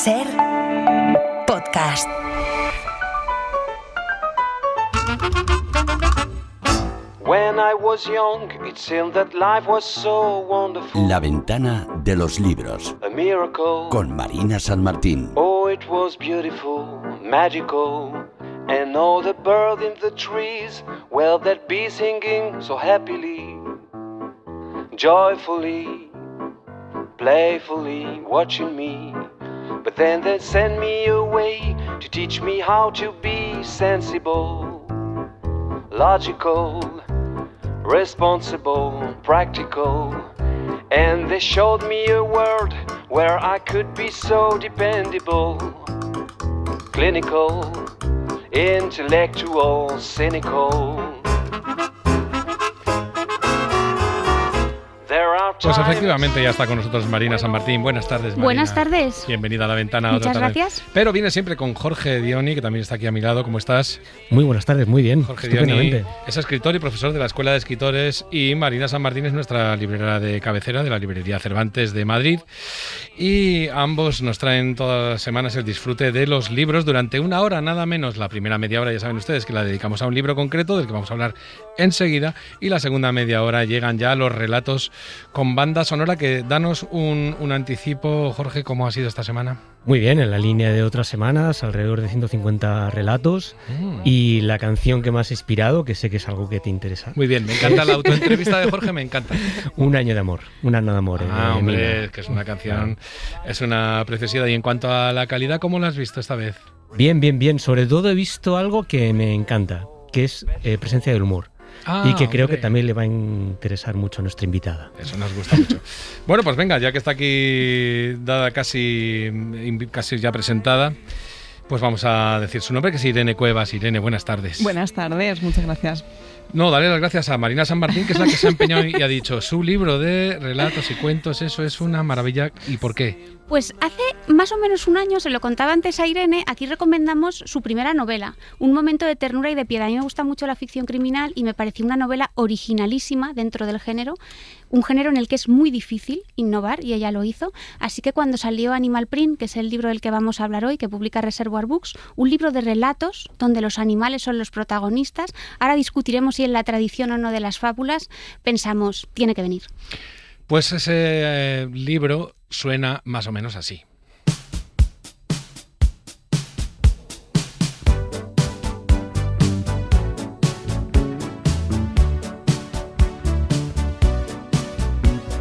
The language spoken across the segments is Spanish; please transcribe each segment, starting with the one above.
Ser podcast. When I was young, it seemed that life was so wonderful. La ventana de los libros. A miracle. Con Marina San Martín. Oh, it was beautiful, magical. And all the birds in the trees, well, they'd be singing so happily, joyfully, playfully, watching me. But then they sent me away to teach me how to be sensible, logical, responsible, practical. And they showed me a world where I could be so dependable, clinical, intellectual, cynical. Pues efectivamente ya está con nosotros Marina San Martín. Buenas tardes, Marina. Buenas tardes. Bienvenida a La Ventana. Muchas gracias. Pero viene siempre con Jorge Dioni, que también está aquí a mi lado. ¿Cómo estás? Muy buenas tardes, muy bien. Jorge Dioni es escritor y profesor de la Escuela de Escritores, y Marina San Martín es nuestra librera de cabecera de la librería Cervantes de Madrid. Y ambos nos traen todas las semanas el disfrute de los libros durante una hora, nada menos. La primera media hora, ya saben ustedes, que la dedicamos a un libro concreto del que vamos a hablar enseguida, y la segunda media hora llegan ya los relatos con banda sonora. Que danos un anticipo, Jorge, ¿cómo ha sido esta semana? Muy bien, en la línea de otras semanas, alrededor de 150 relatos y la canción que más ha inspirado, que sé que es algo que te interesa. Muy bien, me encanta la autoentrevista de Jorge, me encanta. Un año de amor, un año de amor. Hombre, que es una canción, es una preciosidad. Y en cuanto a la calidad, ¿cómo la has visto esta vez? Bien, bien, bien. Sobre todo he visto algo que me encanta, que es presencia del humor. Y que creo que también le va a interesar mucho a nuestra invitada. Eso nos gusta mucho. Bueno, pues venga, ya que está aquí dada casi ya presentada, pues vamos a decir su nombre, que es Irene Cuevas. Irene, buenas tardes. Buenas tardes, muchas gracias. No, darle las gracias a Marina San Martín, que es la que se ha empeñado y ha dicho: su libro de relatos y cuentos, eso es una maravilla. ¿Y por qué? Pues hace más o menos un año, se lo contaba antes a Irene, aquí recomendamos su primera novela, Un momento de ternura y de piedad. A mí me gusta mucho la ficción criminal y me pareció una novela originalísima dentro del género, un género en el que es muy difícil innovar, y ella lo hizo. Así que cuando salió Animal Print, que es el libro del que vamos a hablar hoy, que publica Reservoir Books, un libro de relatos donde los animales son los protagonistas, ahora discutiremos si en la tradición o no de las fábulas, pensamos, tiene que venir. Pues ese libro suena más o menos así.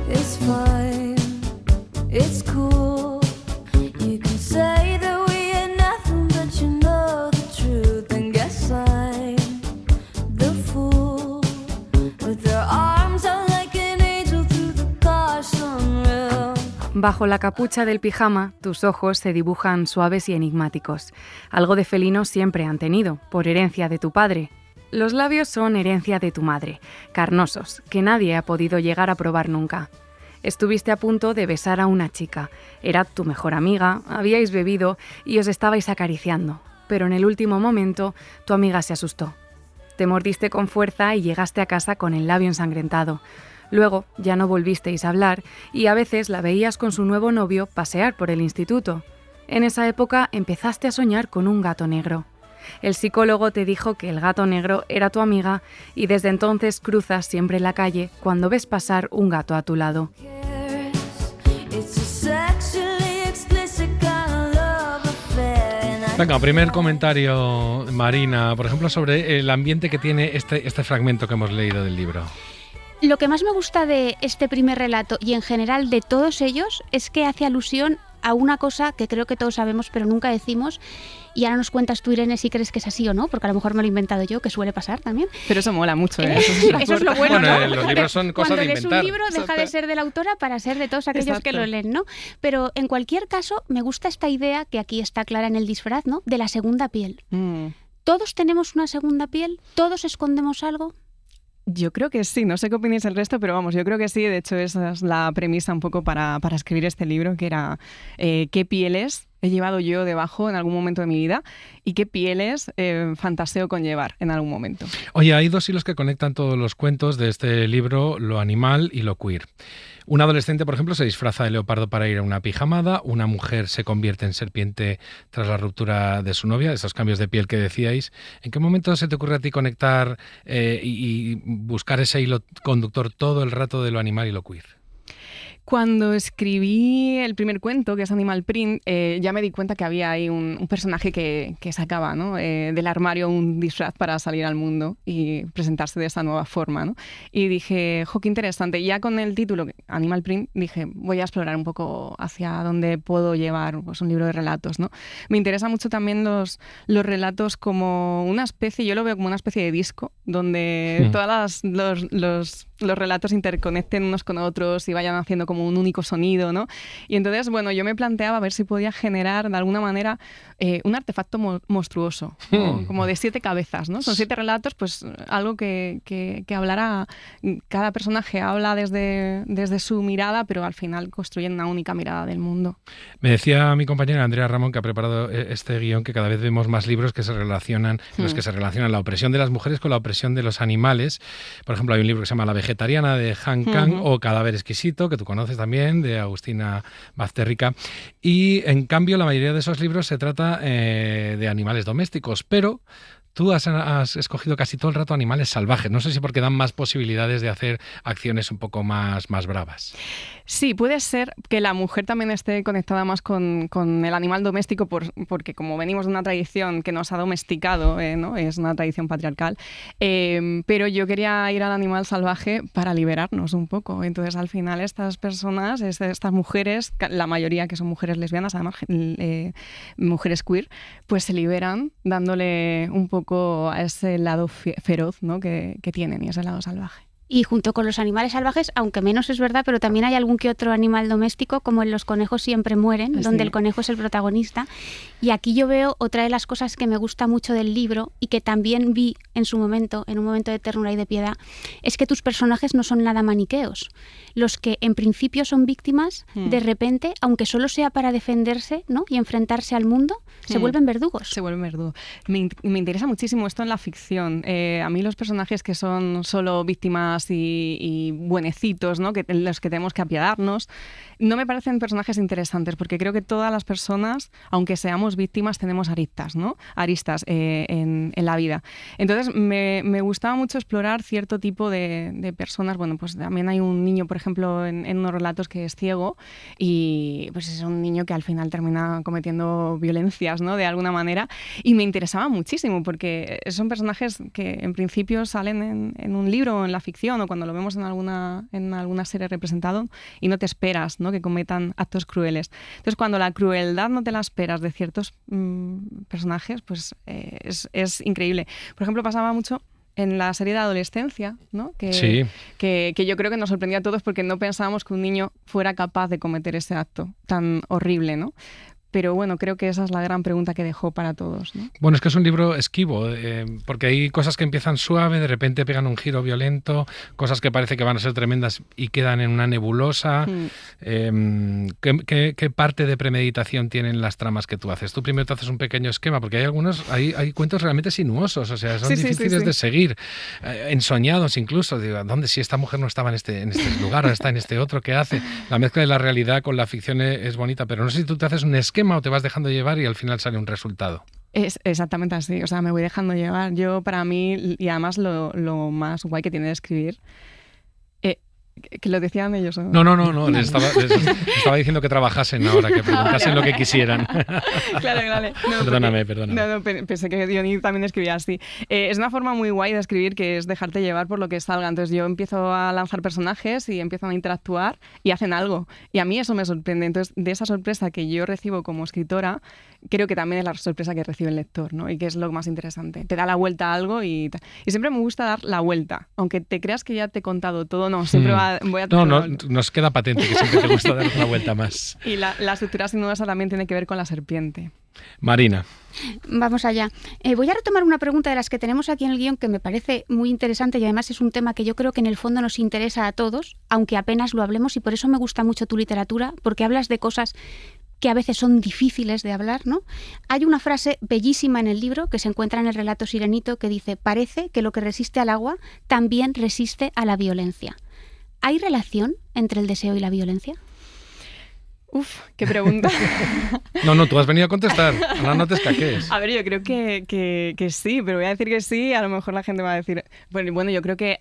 It's fine, it's cool. You can say that we ain't nothing, but you know the truth. And guess I'm the fool with their arms out like an angel through the car sunroof. Bajo la capucha del pijama, tus ojos se dibujan suaves y enigmáticos. Algo de felino siempre han tenido, por herencia de tu padre. Los labios son herencia de tu madre, carnosos, que nadie ha podido llegar a probar nunca. Estuviste a punto de besar a una chica. Era tu mejor amiga, habíais bebido y os estabais acariciando. Pero en el último momento, tu amiga se asustó. Te mordiste con fuerza y llegaste a casa con el labio ensangrentado. Luego ya no volvisteis a hablar y a veces la veías con su nuevo novio pasear por el instituto. En esa época empezaste a soñar con un gato negro. El psicólogo te dijo que el gato negro era tu amiga y desde entonces cruzas siempre la calle cuando ves pasar un gato a tu lado. Venga, primer comentario, Marina, por ejemplo, sobre el ambiente que tiene este fragmento que hemos leído del libro. Lo que más me gusta de este primer relato y en general de todos ellos es que hace alusión a una cosa que creo que todos sabemos pero nunca decimos, y ahora nos cuentas tú, Irene, si crees que es así o no, porque a lo mejor me lo he inventado yo, que suele pasar también. Pero eso mola mucho, ¿eh? Eso es lo bueno, ¿no? Los libros son cosas de inventar. Cuando lees un libro deja de ser de la autora para ser de todos aquellos que lo leen, ¿no? Pero en cualquier caso, me gusta esta idea, que aquí está clara en el disfraz, ¿no?, de la segunda piel. ¿Todos tenemos una segunda piel? ¿Todos escondemos algo? Yo creo que sí, no sé qué opináis el resto, pero vamos, yo creo que sí. De hecho, esa es la premisa un poco para escribir este libro, que era ¿qué piel es? he llevado yo debajo en algún momento de mi vida y qué pieles fantaseo con llevar en algún momento. Oye, hay dos hilos que conectan todos los cuentos de este libro, lo animal y lo queer. Un adolescente, por ejemplo, se disfraza de leopardo para ir a una pijamada, una mujer se convierte en serpiente tras la ruptura de su novia, esos cambios de piel que decíais. ¿En qué momento se te ocurre a ti conectar y buscar ese hilo conductor todo el rato de lo animal y lo queer? Cuando escribí el primer cuento, que es Animal Print, ya me di cuenta que había ahí un personaje que sacaba, ¿no? Del armario un disfraz para salir al mundo y presentarse de esa nueva forma, ¿no? Y dije, qué interesante. Ya con el título, Animal Print, dije, voy a explorar un poco hacia dónde puedo llevar pues, un libro de relatos, ¿no? Me interesan mucho también los relatos como una especie, yo lo veo como una especie de disco, donde todos los relatos interconecten unos con otros y vayan haciendo como un único sonido, ¿no? Y entonces, bueno, yo me planteaba a ver si podía generar de alguna manera un artefacto monstruoso, como de 7 cabezas, ¿no? Son 7 relatos, pues algo que hablará, cada personaje habla desde su mirada, pero al final construyen una única mirada del mundo. Me decía mi compañera Andrea Ramón, que ha preparado este guión, que cada vez vemos más libros que se relacionan, en los que se relacionan la opresión de las mujeres con la opresión de los animales. Por ejemplo, hay un libro que se llama La vegetariana, de Han Kang, o Cadáver exquisito, que tú conoces también, de Agustina Bazterrica. Y en cambio la mayoría de esos libros se trata de animales domésticos, pero tú has escogido casi todo el rato animales salvajes. No sé si porque dan más posibilidades de hacer acciones un poco más bravas. Sí, puede ser que la mujer también esté conectada más con el animal doméstico porque como venimos de una tradición que nos ha domesticado, ¿no? Es una tradición patriarcal, pero yo quería ir al animal salvaje para liberarnos un poco. Entonces al final estas personas, estas mujeres, la mayoría que son mujeres lesbianas, además mujeres queer, pues se liberan dándole un poco a ese lado feroz, ¿no? que tienen, y ese lado salvaje. Y junto con los animales salvajes, aunque menos es verdad, pero también hay algún que otro animal doméstico, como en Los conejos siempre mueren, sí, donde el conejo es el protagonista. Y aquí yo veo otra de las cosas que me gusta mucho del libro y que también vi en su momento, en un momento de ternura y de piedad, es que tus personajes no son nada maniqueos. Los que en principio son víctimas, de repente, aunque solo sea para defenderse, ¿no? y enfrentarse al mundo, se vuelven verdugos. Se vuelven verdugos. Me interesa muchísimo esto en la ficción. A mí los personajes que son solo víctimas y buenecitos, ¿no? Los que tenemos que apiadarnos, no me parecen personajes interesantes, porque creo que todas las personas, aunque seamos víctimas, tenemos aristas, ¿no? Aristas en la vida. Entonces me gustaba mucho explorar cierto tipo de personas. Bueno, pues también hay un niño, por ejemplo, en unos relatos que es ciego y pues es un niño que al final termina cometiendo violencias, ¿no? De alguna manera, y me interesaba muchísimo porque son personajes que en principio salen en un libro o en la ficción o cuando lo vemos en alguna serie representado y no te esperas, ¿no? que cometan actos crueles. Entonces, cuando la crueldad no te la esperas de ciertos personajes, pues es increíble. Por ejemplo, pasaba mucho en la serie de adolescencia, ¿no? que yo creo que nos sorprendía a todos porque no pensábamos que un niño fuera capaz de cometer ese acto tan horrible, ¿no? Pero bueno, creo que esa es la gran pregunta que dejó para todos, ¿no? Bueno, es que es un libro esquivo, porque hay cosas que empiezan suave, de repente pegan un giro violento, cosas que parece que van a ser tremendas y quedan en una nebulosa. ¿Qué parte de premeditación tienen las tramas que tú haces? Tú primero te haces un pequeño esquema, porque hay cuentos realmente sinuosos, o sea, son difíciles de seguir, ensoñados incluso. Digo, ¿dónde si esta mujer no estaba en este lugar, o está en este otro? ¿Qué hace? La mezcla de la realidad con la ficción es bonita, pero no sé si tú te haces un esquema o te vas dejando llevar y al final sale un resultado. Es exactamente así, o sea, me voy dejando llevar. Yo, para mí, y además lo más guay que tiene de escribir, que lo decían ellos. No, les estaba diciendo que trabajasen ahora, que preguntasen lo que quisieran. Claro. No, perdóname. No, pensé que Diony también escribía así. Es una forma muy guay de escribir, que es dejarte llevar por lo que salga. Entonces yo empiezo a lanzar personajes y empiezan a interactuar y hacen algo. Y a mí eso me sorprende. Entonces, de esa sorpresa que yo recibo como escritora, creo que también es la sorpresa que recibe el lector, ¿no? Y que es lo más interesante. Te da la vuelta a algo y siempre me gusta dar la vuelta. Aunque te creas que ya te he contado todo, no, siempre voy a... No, nos queda patente que siempre te gusta dar una vuelta más. Y la estructura sinuosa también tiene que ver con la serpiente. Marina. Vamos allá. Voy a retomar una pregunta de las que tenemos aquí en el guión que me parece muy interesante y además es un tema que yo creo que en el fondo nos interesa a todos, aunque apenas lo hablemos, y por eso me gusta mucho tu literatura, porque hablas de cosas que a veces son difíciles de hablar, ¿no? Hay una frase bellísima en el libro que se encuentra en el relato Sirenito que dice: parece que lo que resiste al agua también resiste a la violencia. ¿Hay relación entre el deseo y la violencia? Uf, qué pregunta. No, tú has venido a contestar. Ahora no te escaques. A ver, yo creo que sí, pero voy a decir que sí, a lo mejor la gente va a decir... Bueno, yo creo que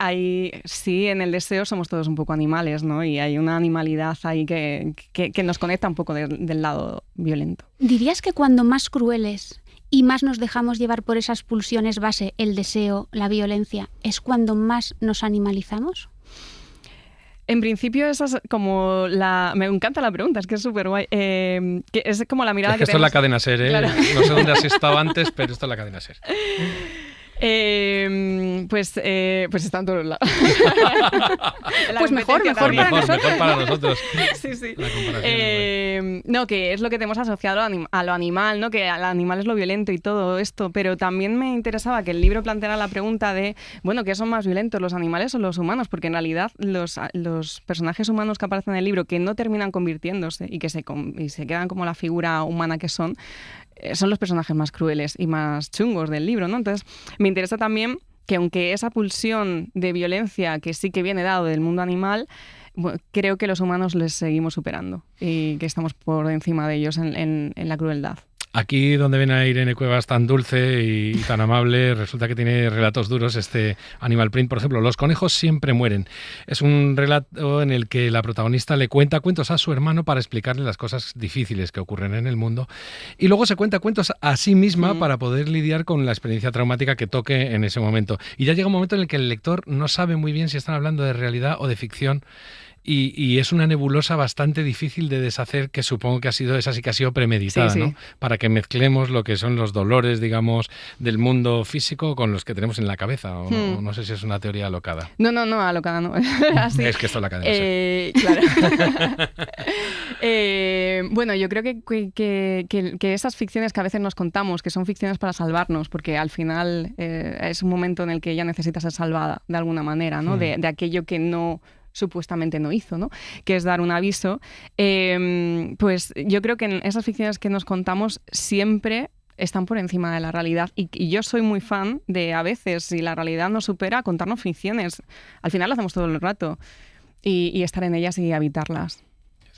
sí, en el deseo somos todos un poco animales, ¿no? Y hay una animalidad ahí que nos conecta un poco del lado violento. ¿Dirías que cuando más crueles y más nos dejamos llevar por esas pulsiones base, el deseo, la violencia, es cuando más nos animalizamos? En principio, esa es como me encanta la pregunta, es que es súper guay. Que es como la mirada es que esto es la cadena SER, ¿eh? Claro. No sé dónde has estado antes, pero esto es la cadena SER. Pues está en todos lados. Pues mejor para nosotros. Sí. No, que es lo que tenemos asociado a lo animal, ¿no? Que al animal es lo violento y todo esto, pero también me interesaba que el libro planteara la pregunta de, bueno, ¿qué son más violentos, los animales o los humanos? Porque en realidad los personajes humanos que aparecen en el libro, que no terminan convirtiéndose y se quedan como la figura humana que son los personajes más crueles y más chungos del libro, ¿no? Entonces, me interesa también que aunque esa pulsión de violencia que sí que viene dado del mundo animal, bueno, creo que los humanos les seguimos superando y que estamos por encima de ellos en la crueldad. Aquí donde ven a Irene Cuevas tan dulce y tan amable, resulta que tiene relatos duros este Animal Print. Por ejemplo, Los conejos siempre mueren. Es un relato en el que la protagonista le cuenta cuentos a su hermano para explicarle las cosas difíciles que ocurren en el mundo y luego se cuenta cuentos a sí misma para poder lidiar con la experiencia traumática que toque en ese momento. Y ya llega un momento en el que el lector no sabe muy bien si están hablando de realidad o de ficción. Y es una nebulosa bastante difícil de deshacer, que supongo que esa sí que ha sido premeditada, sí. ¿No? Para que mezclemos lo que son los dolores, digamos, del mundo físico con los que tenemos en la cabeza. No sé si es una teoría alocada. No, alocada no. Así. Es que esto es la cadena. Claro. Bueno, yo creo que esas ficciones que a veces nos contamos, que son ficciones para salvarnos, porque al final es un momento en el que ella necesita ser salvada de alguna manera, ¿no? De aquello que supuestamente no hizo, ¿no? Que es dar un aviso, pues yo creo que en esas ficciones que nos contamos siempre están por encima de la realidad y yo soy muy fan de, a veces, si la realidad nos supera, contarnos ficciones. Al final lo hacemos todo el rato y estar en ellas y habitarlas.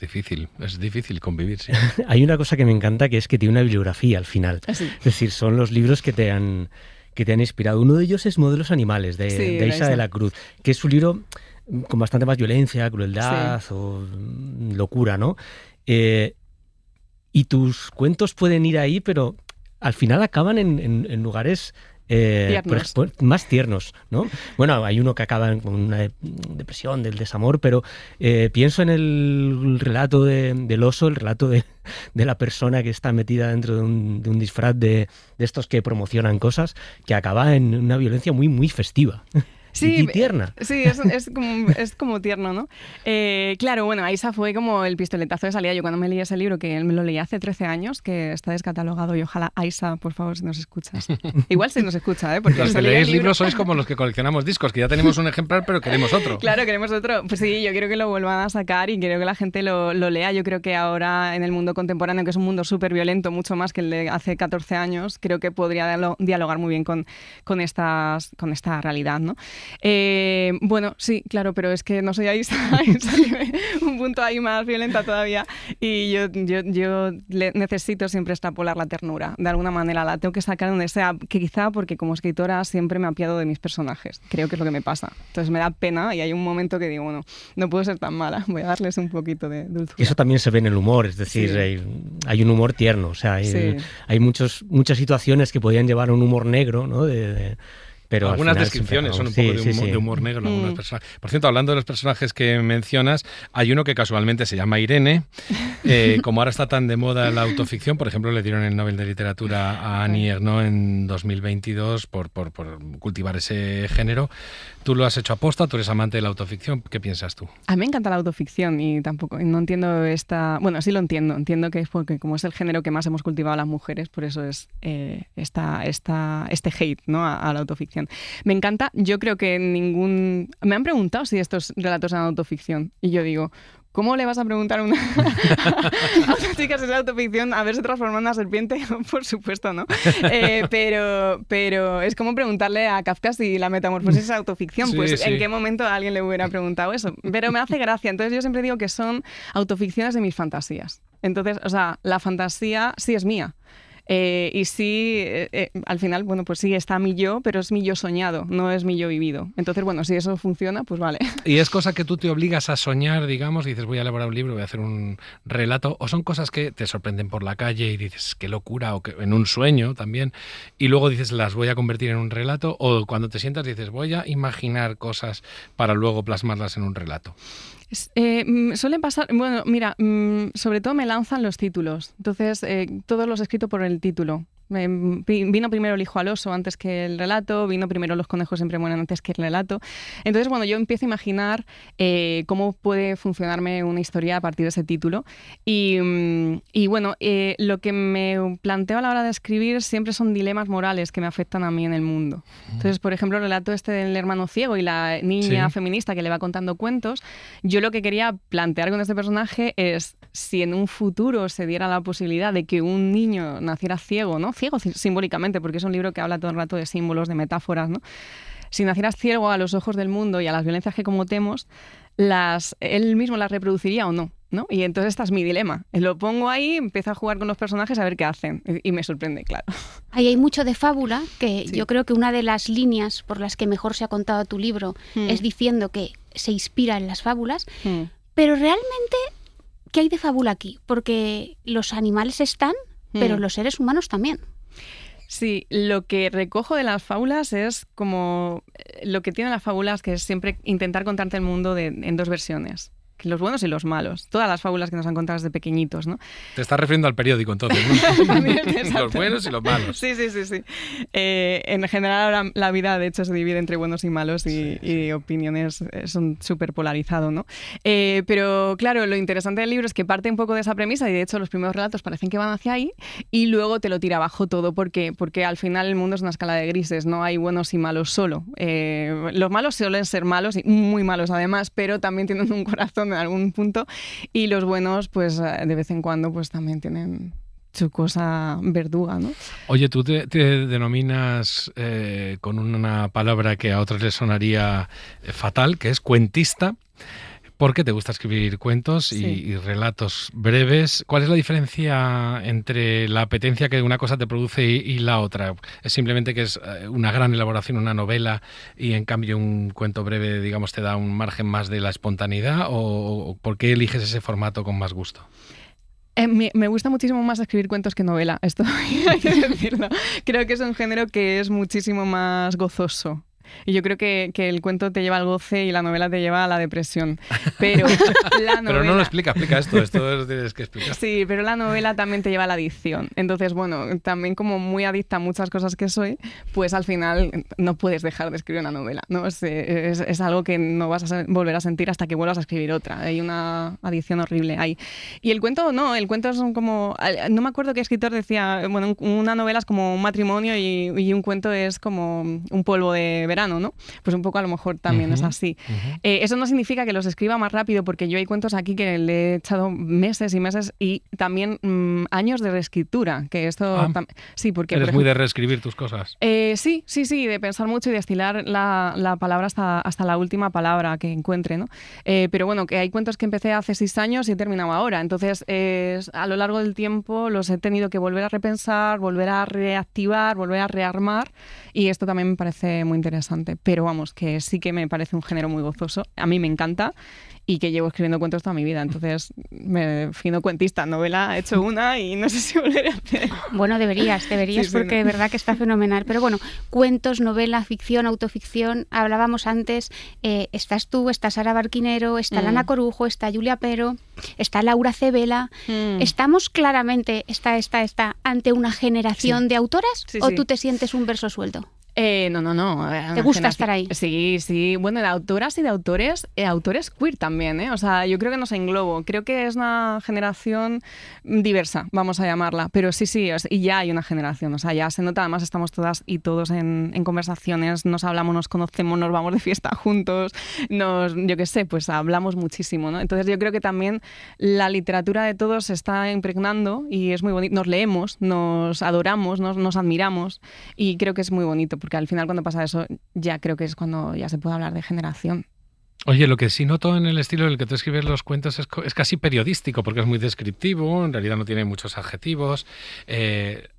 Es difícil convivir, sí. Hay una cosa que me encanta, que es que tiene una bibliografía al final. Sí. Es decir, son los libros que te han inspirado. Uno de ellos es Modelos Animales, de Isa de la Cruz, que es un libro con bastante más violencia, crueldad o locura, ¿no? Y tus cuentos pueden ir ahí, pero al final acaban en lugares más tiernos, ¿no? Bueno, hay uno que acaba con una depresión del desamor, pero pienso en el relato del oso, el relato de la persona que está metida dentro de un disfraz de estos que promocionan cosas, que acaba en una violencia muy, muy festiva. Sí, y tierna. Sí, es como tierno, ¿no? Claro, bueno, Aisa fue como el pistoletazo de salida. Yo cuando me leí ese libro, que me lo leí hace 13 años, que está descatalogado, y ojalá, Aisa, por favor, si nos escuchas. Igual si nos escucha, ¿eh? Porque los que leéis libros sois como los que coleccionamos discos, que ya tenemos un ejemplar, pero queremos otro. Claro, queremos otro. Pues sí, yo quiero que lo vuelvan a sacar y quiero que la gente lo lea. Yo creo que ahora en el mundo contemporáneo, que es un mundo súper violento, mucho más que el de hace 14 años, creo que podría dialogar muy bien con esta realidad, ¿no? Bueno, sí, claro, pero es que no soy Aisa, un punto ahí más violenta todavía, y yo necesito siempre extrapolar la ternura, de alguna manera la tengo que sacar donde sea, que quizá porque como escritora siempre me apiado de mis personajes, creo que es lo que me pasa, entonces me da pena y hay un momento que digo, bueno, no puedo ser tan mala, voy a darles un poquito de dulzura. Eso también se ve en el humor, es decir, hay un humor tierno, o sea, hay muchas situaciones que podrían llevar a un humor negro, ¿no? Pero algunas descripciones son un poco de humor negro en algunos personajes. Por cierto, hablando de los personajes que mencionas, hay uno que casualmente se llama Irene. Como ahora está tan de moda la autoficción, por ejemplo, le dieron el Nobel de Literatura a Annie Ernaux en 2022 por cultivar ese género. ¿Tú lo has hecho aposta? ¿Tú eres amante de la autoficción? ¿Qué piensas tú? A mí me encanta la autoficción y no entiendo esta... Bueno, sí lo entiendo. Entiendo que es porque como es el género que más hemos cultivado las mujeres, por eso es este hate, ¿no? a la autoficción. Me encanta. Yo creo que me han preguntado si estos relatos eran autoficción y yo digo, ¿Cómo le vas a preguntar a una chica si es autoficción haberse transformado en una serpiente? Por supuesto, ¿no? Pero es como preguntarle a Kafka si la metamorfosis es autoficción. Sí, Pues sí. ¿en qué momento a alguien le hubiera preguntado eso? Pero me hace gracia. Entonces yo siempre digo que son autoficciones de mis fantasías. Entonces, o sea, la fantasía sí es mía. Y sí, al final, bueno, pues sí, está mi yo, pero es mi yo soñado, no es mi yo vivido. Entonces, bueno, si eso funciona, pues vale. ¿Y es cosa que tú te obligas a soñar, digamos, y dices, voy a elaborar un libro, voy a hacer un relato, o son cosas que te sorprenden por la calle y dices, qué locura, o que en un sueño también, y luego dices, las voy a convertir en un relato, o cuando te sientas dices, voy a imaginar cosas para luego plasmarlas en un relato? Suelen pasar, bueno, mira, sobre todo me lanzan los títulos, entonces todos los he escrito por el título. Vino primero El hijo al oso antes que el relato, vino primero Los conejos siempre mueren antes que el relato. Entonces, bueno, yo empiezo a imaginar cómo puede funcionarme una historia a partir de ese título. Y bueno, lo que me planteo a la hora de escribir siempre son dilemas morales que me afectan a mí en el mundo. Entonces, por ejemplo, el relato este del hermano ciego y la niña feminista que le va contando cuentos, yo lo que quería plantear con este personaje es si en un futuro se diera la posibilidad de que un niño naciera ciego, ¿no? Ciego simbólicamente, porque es un libro que habla todo el rato de símbolos, de metáforas, ¿no? Si nacieras ciego a los ojos del mundo y a las violencias que cometemos, él mismo las reproduciría o no, ¿no? Y entonces este es mi dilema. Lo pongo ahí, empiezo a jugar con los personajes a ver qué hacen y me sorprende, claro. Ahí hay mucho de fábula, que yo creo que una de las líneas por las que mejor se ha contado tu libro es diciendo que se inspira en las fábulas, pero realmente, ¿qué hay de fábula aquí? Porque los animales están, pero los seres humanos también. Sí, lo que recojo de las fábulas es como lo que tienen las fábulas, que es siempre intentar contarte el mundo en dos versiones. Los buenos y los malos. Todas las fábulas que nos han contado desde pequeñitos, ¿no? Te estás refiriendo al periódico, entonces, ¿no? Los buenos y los malos. Sí. En general, ahora la vida, de hecho, se divide entre buenos y malos y opiniones son súper polarizadas, ¿no? Pero, claro, lo interesante del libro es que parte un poco de esa premisa y, de hecho, los primeros relatos parecen que van hacia ahí y luego te lo tira abajo todo. ¿Por qué? Porque al final el mundo es una escala de grises, no hay buenos y malos solo. Los malos suelen ser malos y muy malos, además, pero también tienen un corazón en algún punto, y los buenos pues de vez en cuando pues también tienen su cosa verduga, ¿no? Oye, tú te denominas con una palabra que a otros les sonaría fatal, que es cuentista. ¿Por qué te gusta escribir cuentos y relatos breves? ¿Cuál es la diferencia entre la apetencia que una cosa te produce y la otra? ¿Es simplemente que es una gran elaboración, una novela, y en cambio un cuento breve, digamos, te da un margen más de la espontaneidad? ¿O por qué eliges ese formato con más gusto? Me gusta muchísimo más escribir cuentos que novela, esto hay que decirlo. Creo que es un género que es muchísimo más gozoso. Y yo creo que el cuento te lleva al goce y la novela te lleva a la depresión. Pero la novela... Pero no lo explica esto lo tienes que explicar. Sí, pero la novela también te lleva a la adicción. Entonces, bueno, también como muy adicta a muchas cosas que soy, pues al final no puedes dejar de escribir una novela, ¿no? Es algo que no vas a volver a sentir hasta que vuelvas a escribir otra. Hay una adicción horrible ahí. Y el cuento no, el cuento son como... No me acuerdo qué escritor decía, bueno, una novela es como un matrimonio y un cuento es como un polvo de verano, ¿no? Pues un poco a lo mejor también es así. Eso no significa que los escriba más rápido, porque yo hay cuentos aquí que le he echado meses y meses y también años de reescritura, que esto... sí, porque... ¿Eres muy de reescribir tus cosas? Sí, de pensar mucho y de estilar la palabra hasta la última palabra que encuentre, ¿no? Pero bueno, que hay cuentos que empecé hace 6 años y he terminado ahora, entonces a lo largo del tiempo los he tenido que volver a repensar, volver a reactivar, volver a rearmar, y esto también me parece muy interesante. Pero vamos, que sí que me parece un género muy gozoso. A mí me encanta y que llevo escribiendo cuentos toda mi vida. Entonces me defino cuentista. Novela he hecho una y no sé si volveré a hacer. Bueno, deberías porque de verdad que está fenomenal. Pero bueno, cuentos, novela, ficción, autoficción. Hablábamos antes, estás tú, está Sara Barquinero, está Lana Corujo, está Julia Pero, está Laura Cebela. ¿Estamos claramente, está ante una generación de autoras o tú te sientes un verso suelto? No. ¿Te gusta estar ahí? Sí. Bueno, de autoras y de autores queer también, ¿eh? O sea, yo creo que nos englobo. Creo que es una generación diversa, vamos a llamarla. Pero sí, y ya hay una generación. O sea, ya se nota, además estamos todas y todos en conversaciones, nos hablamos, nos conocemos, nos vamos de fiesta juntos, yo qué sé, pues hablamos muchísimo, ¿no? Entonces yo creo que también la literatura de todos se está impregnando y es muy bonito. Nos leemos, nos adoramos, nos admiramos y creo que es muy bonito. Porque al final cuando pasa eso ya creo que es cuando ya se puede hablar de generación. Oye, lo que sí noto en el estilo en el que tú escribes los cuentos es casi periodístico, porque es muy descriptivo, en realidad no tiene muchos adjetivos,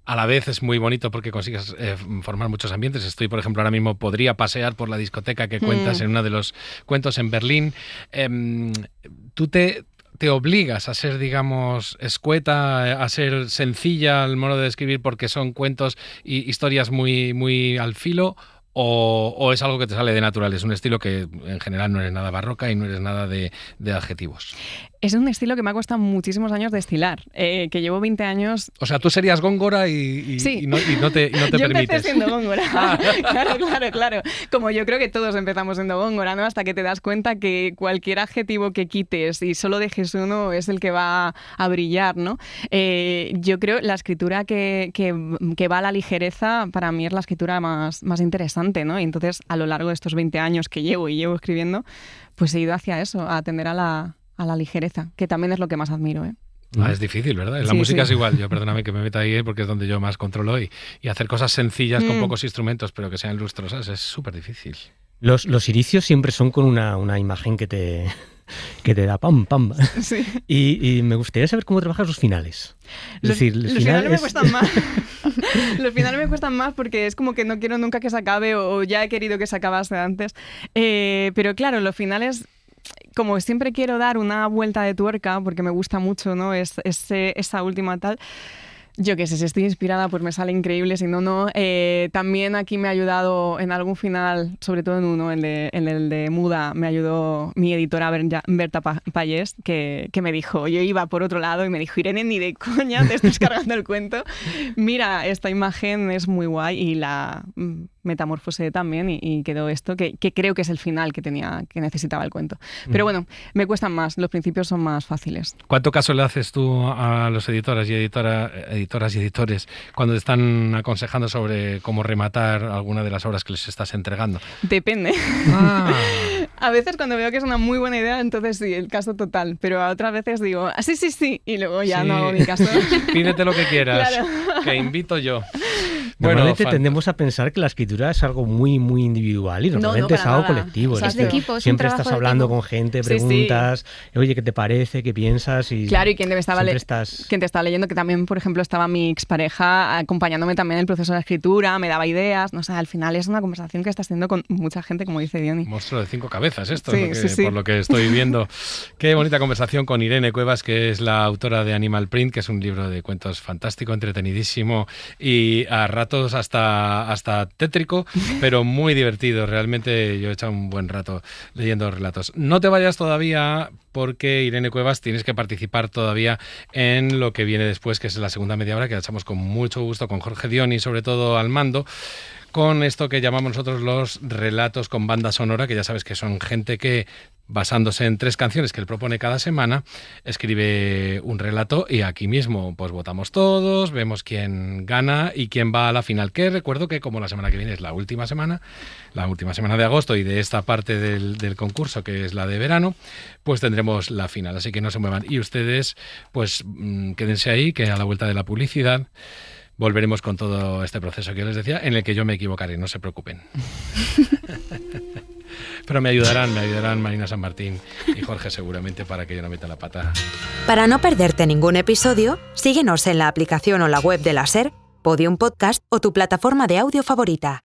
a la vez es muy bonito porque consigues formar muchos ambientes. Estoy, por ejemplo, ahora mismo podría pasear por la discoteca que cuentas en uno de los cuentos en Berlín. Tú te obligas a ser, digamos, escueta, a ser sencilla al modo de escribir porque son cuentos y historias muy, muy al filo, o es algo que te sale de natural, es un estilo que en general no eres nada barroca y no eres nada de adjetivos. Es un estilo que me ha costado muchísimos años destilar, que llevo 20 años... O sea, tú serías góngora y no te yo permites. Yo empecé siendo góngora, claro. Como yo creo que todos empezamos siendo góngora, ¿no? Hasta que te das cuenta que cualquier adjetivo que quites y solo dejes uno es el que va a brillar, ¿no? Yo creo la escritura que va a la ligereza, para mí es la escritura más interesante, ¿no? Y entonces, a lo largo de estos 20 años que llevo escribiendo, pues he ido hacia eso, a atender a la ligereza, que también es lo que más admiro, ¿eh? Es difícil, ¿verdad? En la música es igual. Yo, perdóname que me meta ahí porque es donde yo más controlo y hacer cosas sencillas con pocos instrumentos, pero que sean lustrosas, es súper difícil. Los inicios siempre son con una imagen que te da pam. Sí. Y me gustaría saber cómo trabajas los finales. Los finales me cuestan más. Los finales me cuestan más porque es como que no quiero nunca que se acabe o ya he querido que se acabase antes. Pero claro, los finales... Como siempre quiero dar una vuelta de tuerca, porque me gusta mucho, ¿no? Esa última tal. Yo qué sé, si estoy inspirada, pues me sale increíble, si no. También aquí me ha ayudado en algún final, sobre todo en uno, en el de Muda, me ayudó mi editora Berta Payés, que me dijo, yo iba por otro lado y me dijo, Irene, ni de coña te estás cargando el cuento. Mira, esta imagen es muy guay y la metamorfosé también y quedó esto, que creo que es el final que necesitaba el cuento. Pero bueno, me cuestan más, los principios son más fáciles. ¿Cuánto caso le haces tú a los editoras y editores cuando te están aconsejando sobre cómo rematar alguna de las obras que les estás entregando? Depende. A veces cuando veo que es una muy buena idea, entonces sí, el caso total. Pero a otras veces digo, sí, y luego ya no hago mi caso. Pídete lo que quieras, claro. Que invito yo. Normalmente tendemos a pensar que la escritura es algo muy, muy individual y normalmente es algo colectivo. O sea, es de equipo, siempre estás hablando con gente, preguntas, oye, ¿qué te parece? ¿Qué piensas? Y claro, y quien te estaba leyendo, que también, por ejemplo, estaba mi expareja acompañándome también en el proceso de escritura, me daba ideas, no sé, al final es una conversación que estás teniendo con mucha gente, como dice Diony. Monstruo de 5 cabezas esto, por lo que estoy viendo. Qué bonita conversación con Irene Cuevas, que es la autora de Animal Print, que es un libro de cuentos fantástico, entretenidísimo y a ratos hasta tétrico, pero muy divertido. Realmente yo he echado un buen rato leyendo relatos. No te vayas todavía porque, Irene Cuevas, tienes que participar todavía en lo que viene después, que es la segunda media hora, que la echamos con mucho gusto con Jorge Diony, sobre todo al mando, con esto que llamamos nosotros los relatos con banda sonora, que ya sabes que son gente que, basándose en 3 canciones que él propone cada semana, escribe un relato y aquí mismo pues votamos todos, vemos quién gana y quién va a la final, que recuerdo que como la semana que viene es la última semana de agosto y de esta parte del concurso, que es la de verano, pues tendremos la final, así que no se muevan. Y ustedes pues quédense ahí, que a la vuelta de la publicidad volveremos con todo este proceso que yo les decía, en el que yo me equivocaré, no se preocupen. Pero me ayudarán Marina San Martín y Jorge seguramente para que yo no meta la pata. Para no perderte ningún episodio, síguenos en la aplicación o la web de la SER, Podium Podcast o tu plataforma de audio favorita.